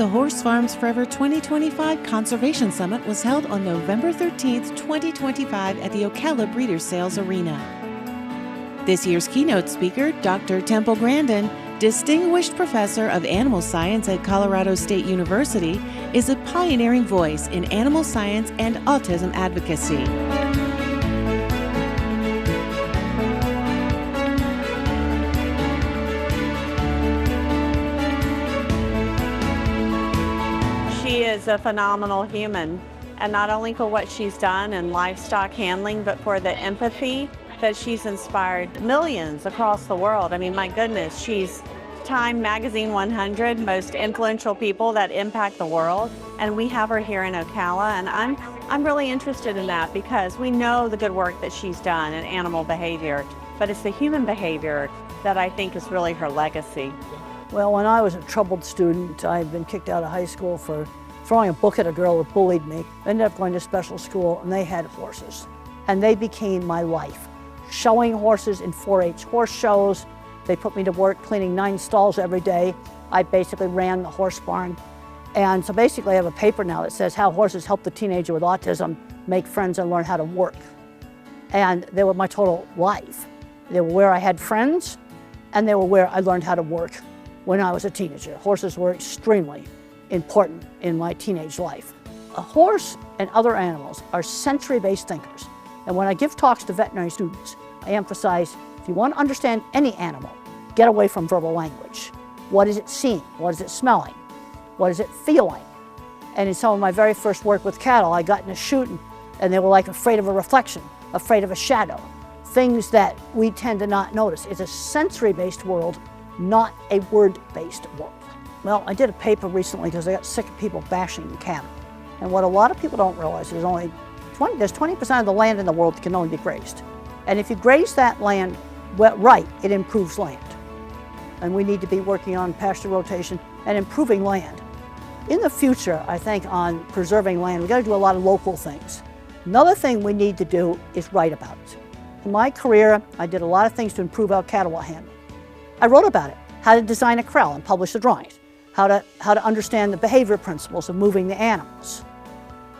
The Horse Farms Forever 2025 Conservation Summit was held on November 13, 2025 at the Ocala Breeders' Sales Arena. This year's keynote speaker, Dr. Temple Grandin, Distinguished Professor of Animal Science at Colorado State University, is a pioneering voice in animal science and autism advocacy. She is a phenomenal human, and not only for what she's done in livestock handling, but for the empathy that she's inspired millions across the world. I mean, my goodness, she's Time Magazine 100 most influential people that impact the world, and we have her here in Ocala, and I'm really interested in that because we know the good work that she's done in animal behavior, but it's the human behavior that I think is really her legacy. Well, when I was a troubled student, I had been kicked out of high school for throwing a book at a girl who bullied me. I ended up going to special school, and they had horses, and they became my life. Showing horses in 4-H horse shows. They put me to work cleaning 9 stalls every day. I basically ran the horse barn. And so basically I have a paper now that says how horses help the teenager with autism make friends and learn how to work. And they were my total life. They were where I had friends, and they were where I learned how to work when I was a teenager. Horses were extremely important in my teenage life. A horse and other animals are sensory-based thinkers. And when I give talks to veterinary students, I emphasize, if you want to understand any animal, get away from verbal language. What is it seeing? What is it smelling? What is it feeling? And in some of my very first work with cattle, I got in a chute and they were like afraid of a reflection, afraid of a shadow, things that we tend to not notice. It's a sensory-based world, not a word-based world. Well, I did a paper recently because I got sick of people bashing cattle. And what a lot of people don't realize is there's 20% of the land in the world that can only be grazed. And if you graze that land right, it improves land. And we need to be working on pasture rotation and improving land. In the future, I think on preserving land, we've got to do a lot of local things. Another thing we need to do is write about it. In my career, I did a lot of things to improve our cattle handling. I wrote about it, how to design a corral and publish the drawings, how to understand the behavior principles of moving the animals.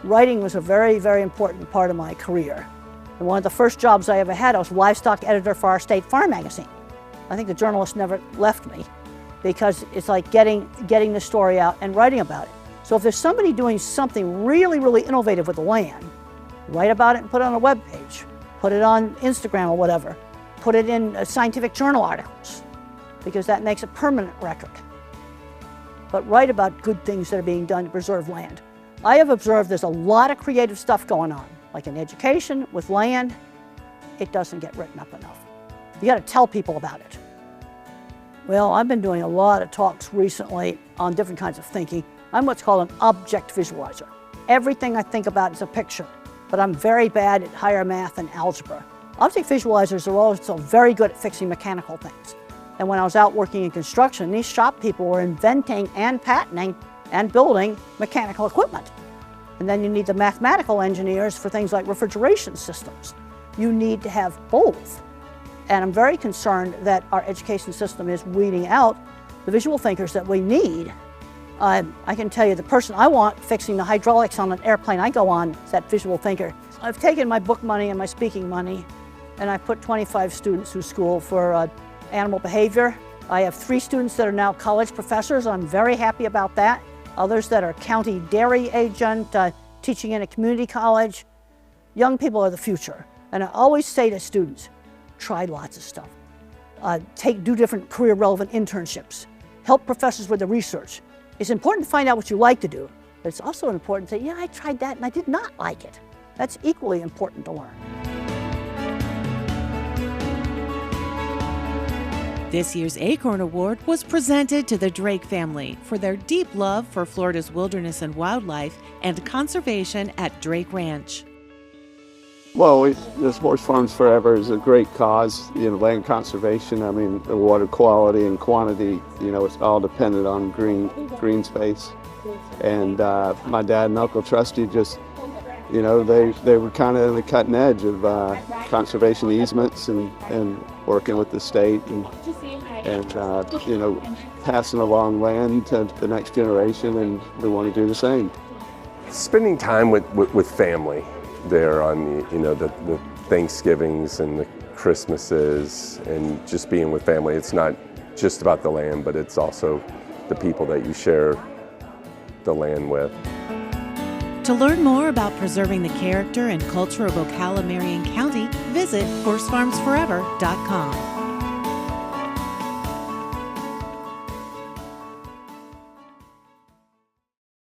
Writing was a very, very important part of my career. And one of the first jobs I ever had, I was livestock editor for our state farm magazine. I think the journalist never left me because it's like getting the story out and writing about it. So if there's somebody doing something really, really innovative with the land, write about it and put it on a web page, put it on Instagram or whatever, put it in scientific journal articles, because that makes a permanent record. But write about good things that are being done to preserve land. I have observed there's a lot of creative stuff going on, like in education, with land. It doesn't get written up enough. You got to tell people about it. Well, I've been doing a lot of talks recently on different kinds of thinking. I'm what's called an object visualizer. Everything I think about is a picture, but I'm very bad at higher math and algebra. Object visualizers are also very good at fixing mechanical things. And when I was out working in construction, these shop people were inventing and patenting and building mechanical equipment. And then you need the mathematical engineers for things like refrigeration systems. You need to have both. And I'm very concerned that our education system is weeding out the visual thinkers that we need. I can tell you the person I want fixing the hydraulics on an airplane I go on is that visual thinker. I've taken my book money and my speaking money, and I put 25 students through school for animal behavior. I have 3 students that are now college professors. I'm very happy about that. Others that are county dairy agent, teaching in a community college. Young people are the future. And I always say to students, try lots of stuff. Do different career relevant internships. Help professors with the research. It's important to find out what you like to do, but it's also important to say, yeah, I tried that and I did not like it. That's equally important to learn. This year's Acorn Award was presented to the Drake family for their deep love for Florida's wilderness and wildlife and conservation at Drake Ranch. Well, this Horse Farms Forever is a great cause. Land conservation, I mean, the water quality and quantity, it's all dependent on green space. And my dad and Uncle Trusty just you know, they were kind of on the cutting edge of conservation easements and working with the state and you know, passing along land to the next generation, and we want to do the same. Spending time with family there on the, you know, the Thanksgivings and the Christmases, and just being with family. It's not just about the land, but it's also the people that you share the land with. To learn more about preserving the character and culture of Ocala, Marion County, visit horsefarmsforever.com.